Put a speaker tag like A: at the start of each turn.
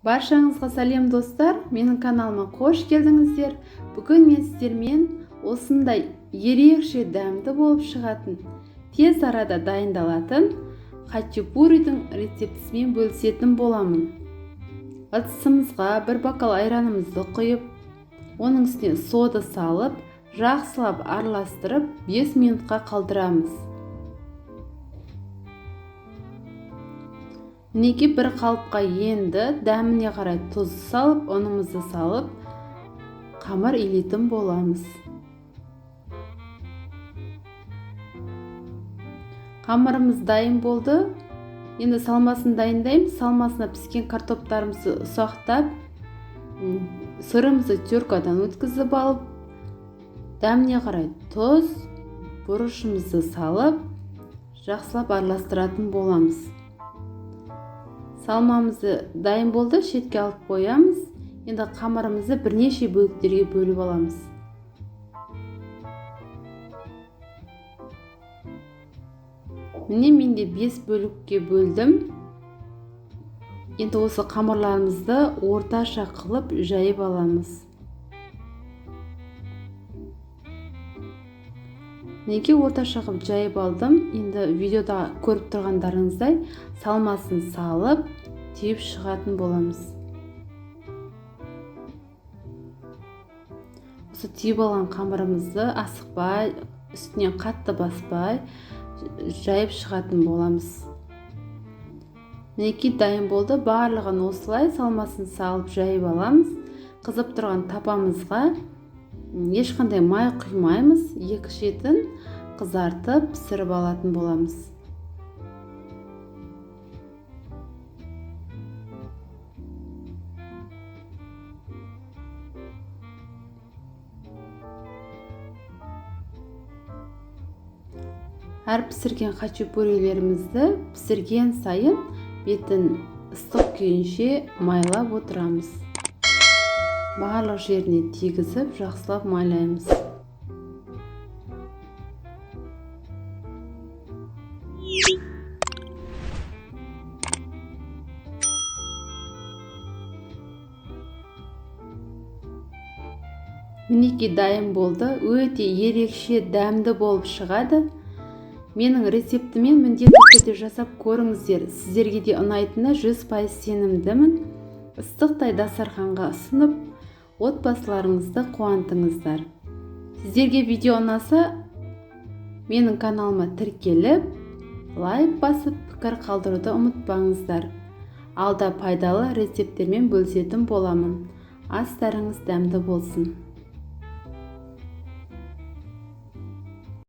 A: Баршаңызға сәлем достар, менің каналыма қош келдіңіздер. Бүгін мен сіздермен осындай ерекше дәмді болып шығатын, тез арада дайындалатын хачапуридің рецептісімен бөлісетін боламын. Ыдысымызға бір бокал айранымызды құйып, оның үстіне сода салып, жақсылап араластырып 5 минутқа қалдырамыз. Мінекей бір қалыпқа енді дәміне қарай тұз салып, ұнымызды салып, қамыр илейтін боламыз. Қамырымыз дайын болды. Енді салмасын дайындаймыз. Салмасына піскен картоптарымызды ұсақтап, сырымызды теркадан өткізіп алып, дәміне қарай тұз, бұрышымызды салып, жақсылап араластыратын боламыз. Салмамызды дайын болды, шетке алып қоямыз. Енді қамырымызды бірнеше бөліктерге бөліп аламыз. Міне менде 5 бөлікке бөлдім. Енді осы қамырларымызды орташа қылып жайып аламыз. Неге орташа қылып жайып алдым? Енді видеода көріп тұрғандарыңыздай салмасын салып, түйіп шығатын боламыз. Осы түйіп алған қамырымызды асықпай, үстінен қатты баспай, жайып шығатын боламыз. Мінекей дайын болды. Барлығын осылай салмасын салып жайып аламыз. Қызып тұрған тапамызға ешқандай май құймаймыз. Екі шетін қызартып пісіріп алатын боламыз. Әр пісірген хачапурилерімізді пісірген сайын бетін ыстық күйінше майлап отырамыз. Барлық жеріне тигізіп, жақсылап майлаймыз. Мінекей дайын болды. Өте ерекше дәмді болып шығады. Менің рецептімен міндетті түрде жасап көріңіздер. Сіздерге де ұнайтынына 100% сенімдімін. Ыстықтай дастарханға ұсынып, отбасыларыңызды қуантыңыздар. Сіздерге видео ұнаса, менің каналыма тіркеліп, лайк басып, пікір қалдыруды ұмытпаңыздар. Алда пайдалы рецепттермен бөлісетін боламын. Астарыңыз дәмді болсын.